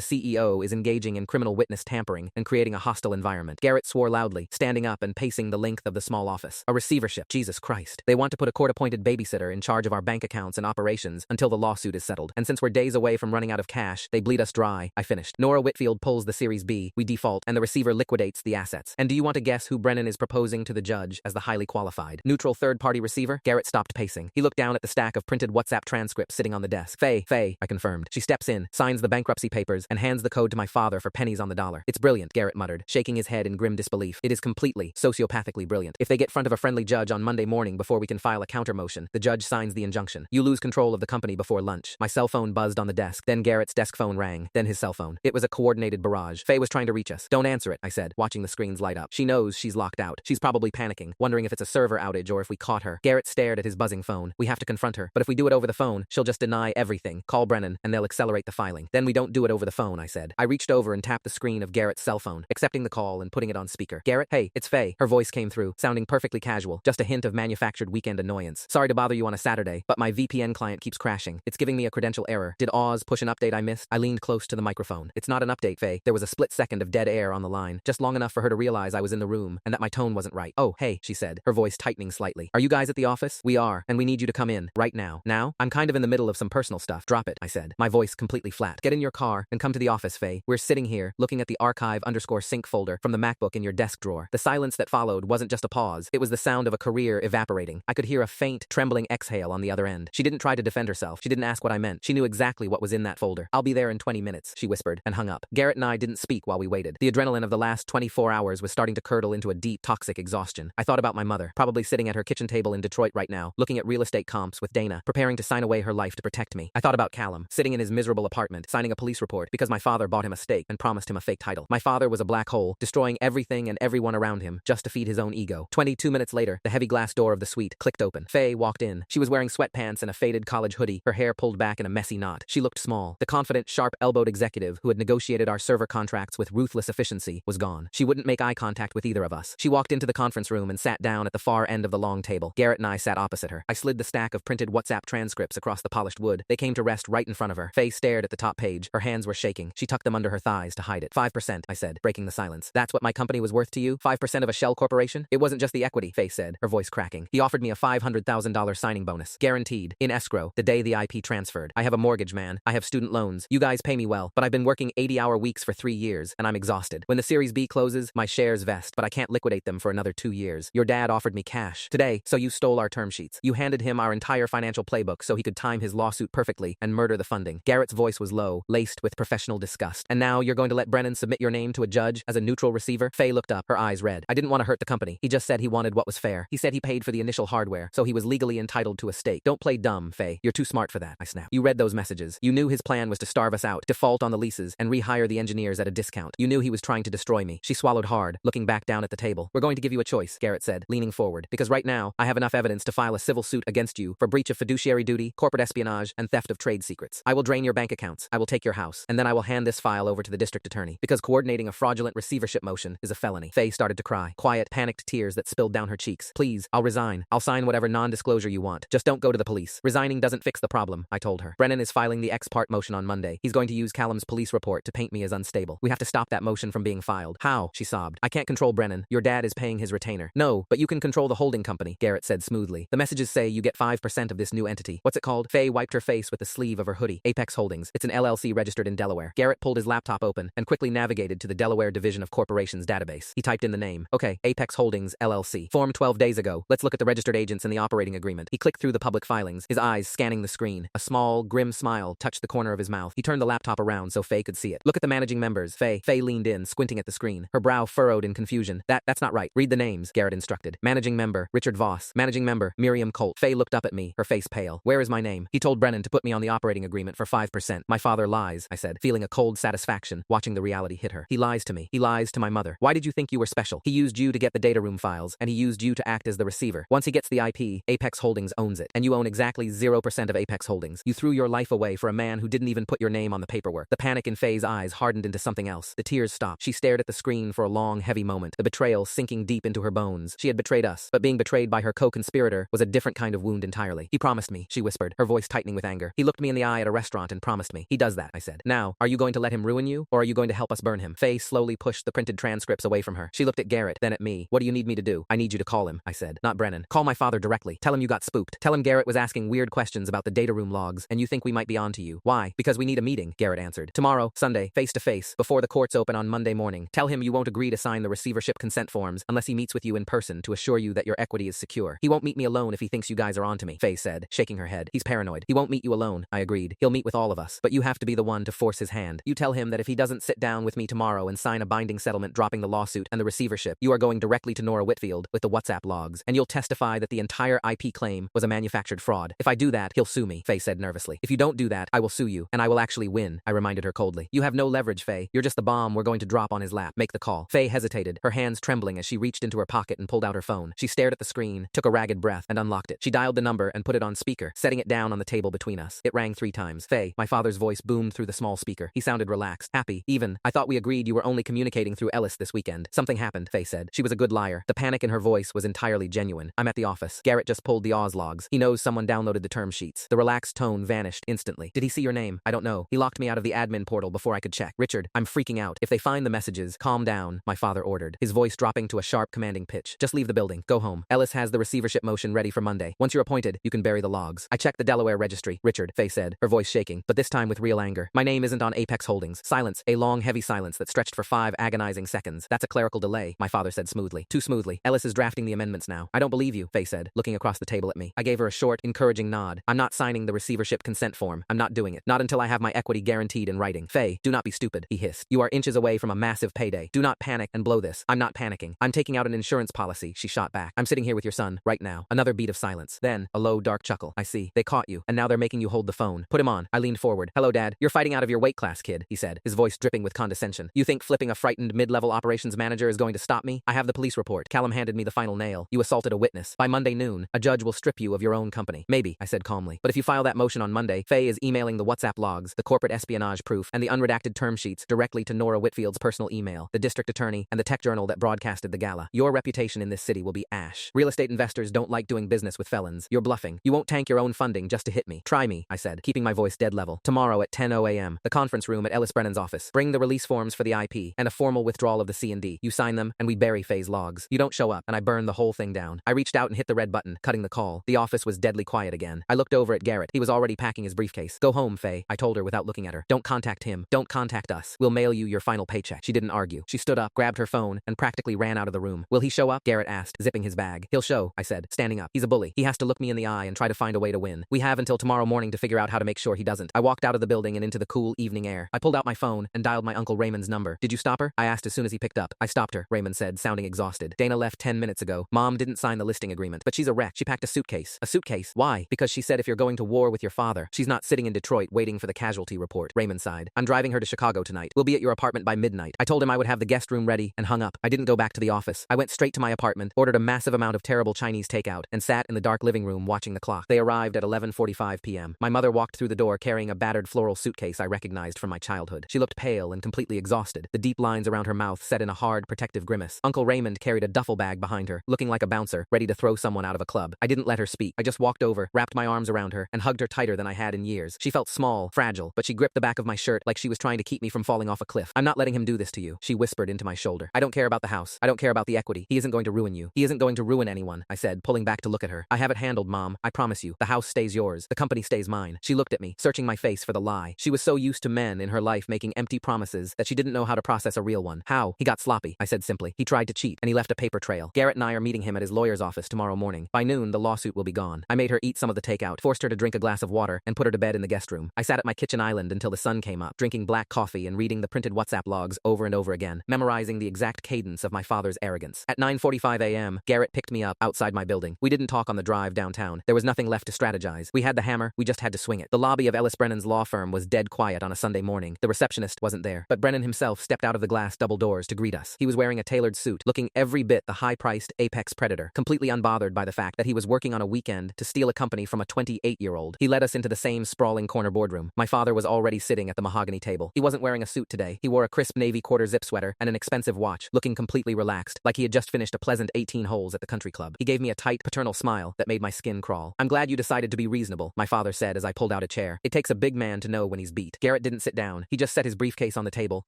CEO is engaging in criminal witness tampering and creating a hostile environment. Garrett swore loudly, standing up and pacing the length of the small office. A receivership. Jesus Christ. They want to put a court-appointed babysitter in charge of our bank accounts and operations until the lawsuit is settled. And since we're days away from running out of cash, they bleed us dry. I finished. Nora Whitfield pulls the Series B, we default, and the receiver liquidates the assets. And do you want to guess who Brennan is proposing to the judge as the highly qualified, neutral third-party receiver? Garrett stopped pacing. He looked down at the stack of printed WhatsApp transcripts sitting on the desk. Faye, I confirmed. She steps in, signs the bankruptcy papers, and hands the code to my father for pennies on the dollar. It's brilliant, Garrett muttered, shaking his head in grim disbelief. It is completely, sociopathically brilliant. If they get front of a friendly judge on Monday morning before we can file a counter motion, the judge signs the injunction. You lose control of the company before lunch. My cell phone buzzed on the desk. Then Garrett's desk phone rang. Then his cell phone. It was a coordinated barrage. Faye was trying to reach us. Don't answer it, I said, watching the screens light up. She knows she's locked out. She's probably panicking, wondering if it's a server outage or if we caught her. Garrett stared at his buzzing phone. We have to confront her. But if we do it over the phone, she'll just deny everything. Call Brennan, and they'll accelerate the filing. Then we don't do it over the phone, I said. I reached over and tapped the screen of Garrett's cell phone, accepting the call and putting it on speaker. Garrett, hey, it's Faye. Her voice came through, sounding perfectly casual, just a hint of manufactured weekend annoyance. Sorry to bother you on a Saturday, but my VPN client keeps crashing. It's giving me a credential error. Did Oz push an update I missed? I leaned close to the microphone. It's not an update, Faye. There was a split second of dead air on the line, just long enough for her to realize I was in the room and that my tone wasn't right. Oh, hey, she said, her voice tightening slightly. Are you guys at the office? We are, and we need you to come in, right now. Now? I'm kind of in the middle of some personal stuff. Drop it, I said, my voice completely flat. Get in your car and come to the office, Faye. We're sitting here, looking at the archive_sync folder from the MacBook in your desk drawer. The silence that followed wasn't just a pause. It was the sound of a career evaporating. I could hear a faint, trembling exhale on the other end. She didn't try to defend herself. She didn't ask what I meant. She knew exactly what was in that folder. I'll be there in 20 minutes, she whispered, and hung up. Garrett and I didn't speak while we waited. The adrenaline of the last 24 hours was starting to curdle into a deep, toxic exhaustion. I thought about my mother, probably sitting at her kitchen table in Detroit right now, looking at real estate comps with Dana, preparing to sign away her life to protect me. I thought about Callum, sitting in his miserable apartment, signing a police report because my father bought him a steak and promised him a fake title. My father was a black hole, destroying everything and everyone around him just to feed his own ego. 22 minutes later, the heavy glass door of the suite clicked open. Faye walked in. She was wearing sweatpants and a faded college hoodie, her hair pulled back in a messy knot. She looked small. The confident, sharp-elbowed executive who had negotiated our server contracts with ruthless efficiency was gone. She wouldn't make eye contact with either of us. She walked into the conference room and sat down at the far end of the long table. Garrett and I sat opposite her. I slid the stack of printed WhatsApp transcripts across the polished wood. They came to rest right in front of her. Faye stared at the top page. Her hands were shaking. She tucked them under her thighs to hide it. 5%, I said, breaking the silence. That's what my company was worth to you? 5% of a shell corporation? It wasn't just the equity, Faye said, her voice cracking. He offered me a $500,000 signing bonus. Guaranteed. In escrow. The day the IP transferred. I have a mortgage, man. I have student loans. You guys pay me well, but I've been working 80-hour weeks for 3 years, and I'm exhausted. When the Series B closes, my shares vest, but I can't liquidate them for another 2 years. Your dad offered me cash today, so you stole our term sheets. You handed him our entire financial playbook so he could time his lawsuit perfectly and murder the funding. Garrett's voice was low, laced with professional disgust. And now you're going to let Brennan submit your name to a judge as a neutral receiver? Faye looked up, her eyes red. I didn't want to hurt the company. He just said he wanted what was fair. He said he paid for the initial hardware, so he was legally entitled to a stake. Don't play dumb, Faye. You're too smart for that, I snapped. You read those messages. You knew his plan was to starve us out, default on the leases, and rehire the engineers at a discount. You knew he was trying to destroy me. She swallowed hard, looking back down at the table. We're going to give you a choice, Garrett said, leaning forward, because right now, I have enough evidence to file a civil suit against you for breach of fiduciary duty, corporate espionage, and theft of trade secrets. I will drain your bank accounts. I will take your house, and then I will hand this file over to the district attorney, because coordinating a fraudulent receivership motion is a felony. Faye started to cry, quiet, panicked tears that spilled down her cheeks. Please, I'll resign. I'll sign whatever non-disclosure you want. Just don't go to the police. Resigning doesn't fix the problem, I told her. Brennan is filing the ex parte motion on Monday. He's going to use Callum's police report to paint me as unstable. We have to stop that motion from being filed. How? She sobbed. I can't control Brennan. Your dad is paying his retainer. No, but you can control the holding company, Garrett said smoothly. The messages say you get 5% of this new entity. What's it called? Faye wiped her face with the sleeve of her hoodie. Apex Holdings. It's an LLC registered in Delaware. Garrett pulled his laptop open and quickly navigated to the Delaware Division of Corporations database. He typed in the name. Okay, Apex Holdings, LLC. Formed 12 days ago. Let's look at the registered agents and the operating agreement. He clicked through the public filings, his eyes scanning the screen. A small, grim smile touched the corner of his mouth. He turned the laptop around so Faye could see it. Look at the managing members, Faye. Faye leaned in, squinting at the screen. Her brow furrowed in confusion. That's not right. Read the names, Garrett instructed. Managing member, Richard Voss. Managing member, Miriam Colt. Faye looked up at me, her face pale. Where is my name? He told Brennan to put me on the operating agreement for 5%. My father lies, I said, feeling a cold satisfaction, watching the reality hit her. He lies to me. He lies to my mother. Why did you think you were special? He used you to get the data room files, and he used you to act as the receiver. Once he gets the IP, Apex Holdings owns it, and you own exactly 0% of Apex Holdings. You threw your life away for a man who didn't even put your name on the paperwork. The panic in Faye's eyes hardened into something else. The tears stopped. She stared at the screen for a long, heavy moment, the betrayal sinking deep into her bones. She had betrayed us, but being betrayed by her co-conspirator was a different kind of wound entirely. He promised me, she whispered, her voice tightening with anger. He looked me in the eye at a restaurant and promised me. He does that, I said. Now, are you going to let him ruin you, or are you going to help us burn him? Faye slowly pushed the printed transcripts away from her. She looked at Garrett, then at me. What do you need me to do? I need you to call him, I said. Not Brennan. Call my father directly. Tell him you got spooked. Tell him Garrett was asking weird questions about the data room logs, and you think we might be on to you. Why? Because we need a meeting, Garrett answered. Tomorrow, Sunday, face to face, before the courts open on Monday morning. Tell him you won't agree to sign the receivership consent forms unless he meets with you in person to assure you that your equity is secure. He won't meet me alone if he thinks you guys are on to me, Faye said, shaking her head. He's paranoid. He won't meet you alone, I agreed. He'll meet with all of us, but you have to be the one to force his hand. You tell him that if he doesn't sit down with me tomorrow and sign a binding settlement dropping the lawsuit and the receivership, you are going directly to Nora Whitfield with the WhatsApp logs, and you'll testify that the entire IP claim was a manufactured fraud. If I do that, he'll sue me, Faye said nervously. If you don't do that, I will sue you, and I will actually win, I reminded her coldly. You have no leverage, Faye. You're just the bomb we're going to drop on his lap. Make the call. Faye hesitated, her hands trembling as she reached into her pocket and pulled out her phone. She stared at the screen, took a ragged breath, and unlocked it. She dialed the number and put it on speaker, setting it down on the table between us. It rang 3 times. Faye, my father's voice boomed through the small speaker. He sounded relaxed, happy, even. I thought we agreed you were only communicating through Ellis this weekend. Something happened, Faye said. She was a good liar. The panic in her voice was entirely genuine. I'm at the office. Garrett just pulled the Oz logs. He knows someone downloaded the term sheets. The relaxed tone vanished instantly. Did he see your name? I don't know. He locked me out of the admin portal before I could check. Richard, I'm freaking out. If they find the messages, calm down, my father ordered, his voice dropping to a sharp, commanding pitch. Just leave the building. Go home. Ellis has the receivership motion ready for Monday. Once you're appointed, you can bury the logs. I checked the Delaware registry, Richard, Faye said, her voice shaking, but this time with real anger. My name isn't on Apex Holdings. Silence. A long, heavy silence that stretched for 5 agonizing seconds. That's a clerical delay, my father said smoothly. Too smoothly. Ellis is drafting the amendments now. I don't believe you, Faye said, looking across the table at me. I gave her a short, encouraging nod. I'm not signing the receivership consent form. I'm not doing it. Not until I have my equity guaranteed in writing. Faye, do not be stupid, he hissed. You are inches away from a massive payday. Do not panic and blow this. I'm not panicking. I'm taking out an insurance policy, she shot back. I'm sitting here with your son, right now. Another beat of silence. Then, a low, dark chuckle. I see. They caught you, and now they're making you hold the phone. Put him on. I leaned forward. Hello, Dad. You're fighting out of your weight class, kid, he said, his voice dripping with condescension. You think flipping a frightened mid-level operations manager is going to stop me? I have the police report. Callum handed me the final nail. You assaulted a witness. By Monday noon, a judge will strip you of your own company. Maybe, I said calmly. But if you file that motion on Monday, Faye is emailing the WhatsApp logs, the corporate espionage proof, and the unredacted term sheets directly to Nora Whitfield's personal email, the district attorney, and the tech journal that broadcasted the gala. Your reputation in this city will be ash. Real estate investors don't like doing business with felons. You're bluffing. You won't tank your own funding just to hit me. Try me, I said, keeping my voice dead level. Tomorrow at 10:00 a.m., the conference room at Ellis Brennan's office. Bring the release forms for the IP and a formal withdrawal of the C&D. You sign them, and we bury Faye's logs. You don't show up, and I burn the whole thing down. I reached out and hit the red button, cutting the call. The office was deadly quiet again. I looked over at Garrett. He was already packing his briefcase. Go home, Faye, I told her without looking at her. Don't contact him. Don't contact us. We'll mail you your final paycheck. She didn't argue. She stood up, grabbed her phone, and practically ran out of the room. Will he show up? Garrett asked, zipping his bag. He'll show, I said, standing up. He's a bully. He has to look me in the eye and try to find a way to win. We have until tomorrow morning to figure out how to make sure he doesn't. I walked out of the building and into the cool evening air. I pulled out my phone and dialed my Uncle Raymond's number. Did you stop her? I asked as soon as he picked up. I stopped her, Raymond said, sounding exhausted. Dana left 10 minutes ago. Mom didn't sign the listing agreement, but she's a wreck. She packed a suitcase. A suitcase? Why? Because she said if you're going to war with your father, she's not sitting in Detroit waiting for the casualty report. Raymond sighed. I'm driving her to Chicago tonight. We'll be at your apartment by midnight. I told him I would have the guest room ready and hung up. I didn't go back to the office. I went straight to my apartment, ordered a massive amount of terrible Chinese takeout, and sat in the dark living room watching the clock. They arrived at 11:45 p.m. My mother walked through the door carrying a battered floral suitcase I recognized from my childhood. She looked pale and completely exhausted, the deep lines around her mouth set in a hard, protective grimace. Uncle Raymond carried a duffel bag behind her, looking like a bouncer, ready to throw someone out of a club. I didn't let her speak. I just walked over, wrapped my arms around her, and hugged her tighter than I had in years. She felt small, fragile, but she gripped the back of my shirt like she was trying to keep me from falling off a cliff. I'm not letting him do this to you, she whispered into my shoulder. I don't care about the house. I don't care about the equity. He isn't going to ruin you. He isn't going to ruin anyone, I said, pulling back to look at her. I have it handled, Mom. I promise you. The house stays yours. The company stays mine. She looked at me, searching my face for the lie. She was so used to men in her life making empty promises that she didn't know how to process a real one. How? He got sloppy, I said simply. He tried to cheat, and he left a paper trail. Garrett and I are meeting him at his lawyer's office tomorrow morning. By noon, the lawsuit will be gone. I made her eat some of the takeout, forced her to drink a glass of water, and put her to bed in the guest room. I sat at my kitchen island until the sun came up, drinking black coffee and reading the printed WhatsApp logs over and over again, memorizing the exact cadence of my father's arrogance. At 9:45 a.m., Garrett picked me up outside my building. We didn't talk on the drive downtown. There was nothing left to strategize. We had the hammer, we just had to swing it. The lobby of Ellis Brennan's law firm was dead quiet on a Sunday morning. The receptionist wasn't there, but Brennan himself stepped out of the glass double doors to greet us. He was wearing a tailored suit, looking every bit the high-priced apex predator, completely unbothered by the fact that he was working on a weekend to steal a company from a 28-year-old. He led us into the same sprawling corner boardroom. My father was already sitting at the mahogany table. He wasn't wearing a suit today. He wore a crisp navy quarter-zip sweater and an expensive watch, looking completely relaxed, like he had just finished a pleasant 18 holes at the country club. He gave me a tight, paternal smile that made my skin crawl. "I'm glad you decided to be reasonable," my father said as I pulled out a chair. "It takes a big man to know when he's beat." Garrett didn't sit down. He just set his briefcase on the table,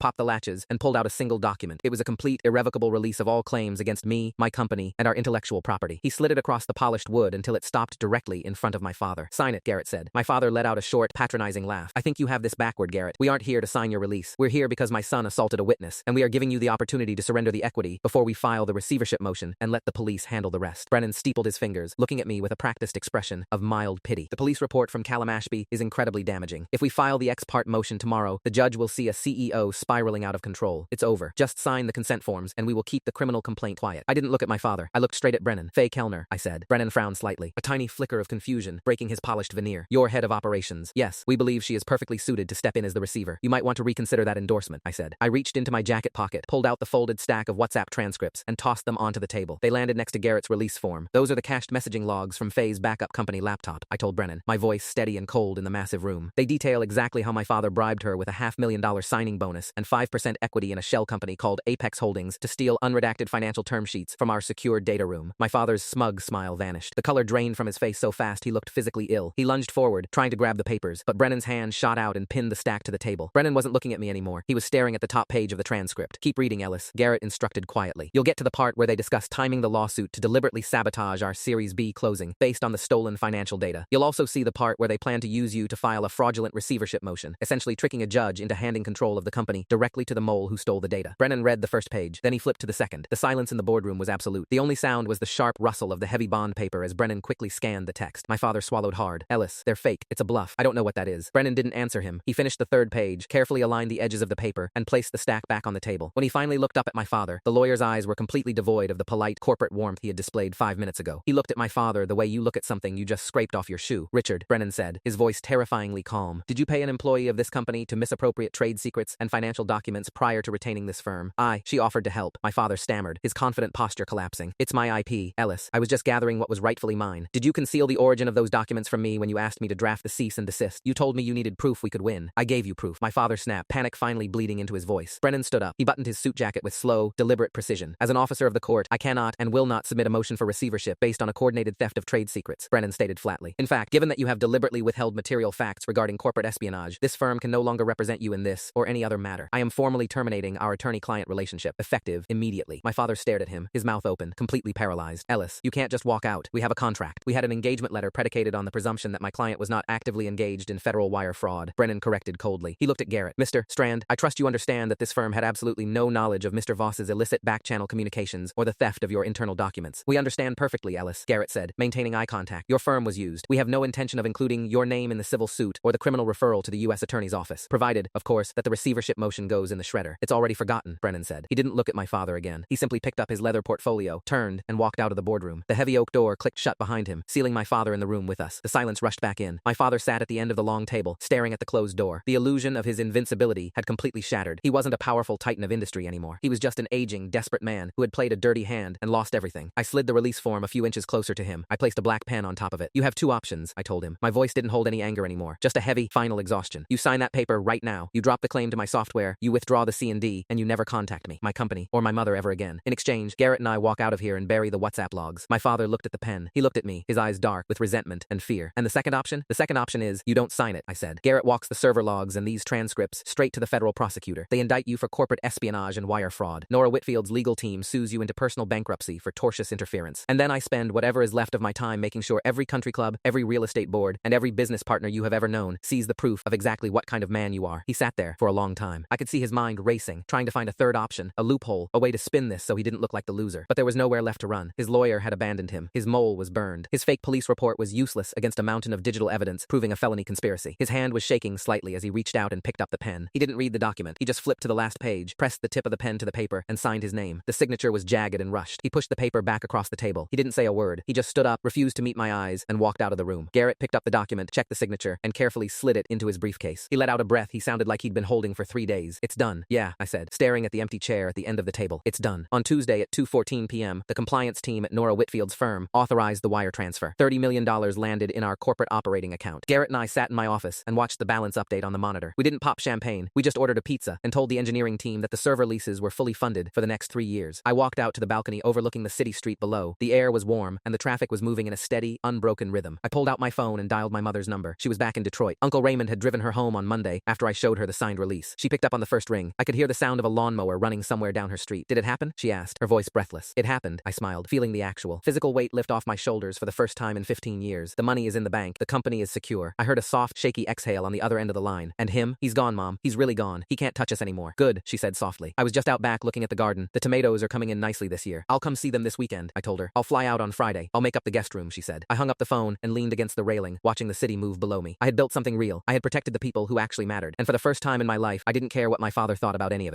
popped the latches, and pulled out a single document. It was a complete, irrevocable release of all claims against me, my company, and our intellectual property. He slid it across the polished wood until it stopped directly in front of my father. "Sign it," Garrett said. My father let out a short, patronizing laugh. "I think you have this backward, Garrett. We aren't here to sign your release. We're here because my son assaulted a witness, and we are giving you the opportunity to surrender the equity before we file the receivership motion and let the police handle the rest." Brennan steepled his fingers, looking at me with a practiced expression of mild pity. "The police report from Kalamashby is incredibly damaging. If we file the ex parte motion tomorrow, the judge will see a CEO spiraling out of control. It's over. Just sign the consent forms, and we will keep the criminal complaint quiet." I didn't look at my father. I looked straight at Brennan. "Faye Kellner," I said. Brennan frowned slightly, a tiny flicker of confusion breaking his polished veneer. "Your head of operations. Yes, we believe she is perfectly suited to step in as the receiver. You might want to reconsider that endorsement," I said. I reached into my jacket pocket, pulled out the folded stack of WhatsApp transcripts, and tossed them onto the table. They landed next to Garrett's release form. "Those are the cached messaging logs from Faye's backup company laptop," I told Brennan, my voice steady and cold in the massive room. "They detail exactly how my father bribed her with a $500,000 signing bonus and 5% equity in a shell company called Apex Holdings to steal unredacted financial term sheets from our secured data room." My father's smug smile vanished. The color drained from his face so fast he looked physically ill. He lunged forward, trying to grab the papers, but Brennan's hand shot out and pinned the stack to the table. Brennan wasn't looking at me anymore. He was staring at the top page of the transcript. "Keep reading, Ellis," Garrett instructed quietly. "You'll get to the part where they discuss timing the lawsuit to deliberately sabotage our Series B closing based on the stolen financial data. You'll also see the part where they plan to use you to file a fraudulent receivership motion, essentially tricking a judge into handing control of the company directly to the mole who stole the data." Brennan read the first page, then he flipped to the second. The silence in the boardroom was absolute. The only sound was the sharp rustle of the heavy bond paper as Brennan quickly scanned the text. My father swallowed hard. "Ellis, they're fake. It's a bluff. I don't know what that is." Brennan didn't answer him. He finished the third page, carefully aligned the edges of the paper, and placed the stack back on the table. When he finally looked up at my father, the lawyer's eyes were completely devoid of the polite corporate warmth he had displayed 5 minutes ago. He looked at my father the way you look at something you just scraped off your shoe. "Richard," Brennan said, his voice terrifyingly calm, "did you pay an employee of this company to misappropriate trade secrets and financial documents prior to retaining this firm?" She offered to help," my father stammered, his confident posture collapsing. "It's my IP, Ellis. I was just gathering what was rightfully mine. Did you conceal the origin of those documents from me when you asked me to draft the cease and desist? You told me you needed proof we could win. I gave you proof." My father snapped, panic finally bleeding into his voice. Brennan stood up. He buttoned his suit jacket with slow, deliberate precision. "As an officer of the court, I cannot and will not submit a motion for receivership based on a coordinated theft of trade secrets," Brennan stated flatly. "In fact, given that you have deliberately withheld material facts regarding corporate espionage, this firm can no longer represent you in this or any other matter. I am formally terminating our attorney-client relationship, effective immediately." My father stared at him, his mouth open, completely paralyzed. "Ellis, you can't just walk out. We have a contract. We had an engagement letter predicated on the presumption that my client was not actively engaged in federal wire fraud," Brennan corrected coldly. He looked at Garrett. "Mr. Strand, I trust you understand that this firm had absolutely no knowledge of Mr. Voss's illicit back-channel communications or the theft of your internal documents." "We understand perfectly, Ellis," Garrett said, maintaining eye contact. "Your firm was used. We have no intention of including your name in the civil suit or the criminal referral to the U.S. Attorney's Office, provided, of course, that the receivership motion goes in the shredder." "It's already forgotten," Brennan said. He didn't look at my father again. He simply picked up his leather portfolio, turned, and walked out of the boardroom. The heavy oak door clicked shut behind him, sealing my father in the room with us. The silence rushed back in. My father sat at the end of the long table, staring at the closed door. The illusion of his invincibility had completely shattered. He wasn't a powerful titan of industry anymore. He was just an aging, desperate man who had played a dirty hand and lost everything. I slid the release form a few inches closer to him. I placed a black pen on top of it. "You have two options," I told him. My voice didn't hold any anger anymore, just a heavy, final exhaustion. "You sign that paper right now. You drop the claim to my software, you withdraw the C&D, and you never contact me, my company, or my mother ever again. In exchange, Garrett and I walk out of here and bury the WhatsApp logs." My father looked at the pen. He looked at me, his eyes dark with resentment and fear. "And the second option? The second option is, you don't sign it," I said. "Garrett walks the server logs and these transcripts straight to the federal prosecutor. They indict you for corporate espionage and wire fraud. Nora Whitfield's legal team sues you into personal bankruptcy for tortious interference. And then I spend whatever is left of my time making sure every country club, every real estate board, and every business partner you have ever known sees He's the proof of exactly what kind of man you are. He sat there for a long time. I could see his mind racing, trying to find a third option, a loophole, a way to spin this so he didn't look like the loser. But there was nowhere left to run. His lawyer had abandoned him. His mole was burned. His fake police report was useless against a mountain of digital evidence proving a felony conspiracy. His hand was shaking slightly as he reached out and picked up the pen. He didn't read the document. He just flipped to the last page, pressed the tip of the pen to the paper, and signed his name. The signature was jagged and rushed. He pushed the paper back across the table. He didn't say a word. He just stood up, refused to meet my eyes, and walked out of the room. Garrett picked up the document, checked the signature, and carefully slid it into his briefcase. He let out a breath he sounded like he'd been holding for 3 days. It's done. Yeah, I said, staring at the empty chair at the end of the table. It's done. On Tuesday at 2:14 p.m., the compliance team at Nora Whitfield's firm authorized the wire transfer. $30 million landed in our corporate operating account. Garrett and I sat in my office and watched the balance update on the monitor. We didn't pop champagne. We just ordered a pizza and told the engineering team that the server leases were fully funded for the next 3 years. I walked out to the balcony overlooking the city street below. The air was warm and the traffic was moving in a steady, unbroken rhythm. I pulled out my phone and dialed my mother's number. She was back in Detroit. Uncle Raymond had driven her home on Monday after I showed her the signed release. She picked up on the first ring. I could hear the sound of a lawnmower running somewhere down her street. Did it happen? She asked, her voice breathless. It happened, I smiled, feeling the actual physical weight lift off my shoulders for the first time in 15 years. The money is in the bank. The company is secure. I heard a soft, shaky exhale on the other end of the line. And him? He's gone, Mom. He's really gone. He can't touch us anymore. Good, she said softly. I was just out back looking at the garden. The tomatoes are coming in nicely this year. I'll come see them this weekend, I told her. I'll fly out on Friday. I'll make up the guest room, she said. I hung up the phone and leaned against the railing, watching the city move below me. I had built something real. I had protected the people who actually mattered. And for the first time in my life, I didn't care what my father thought about any of it.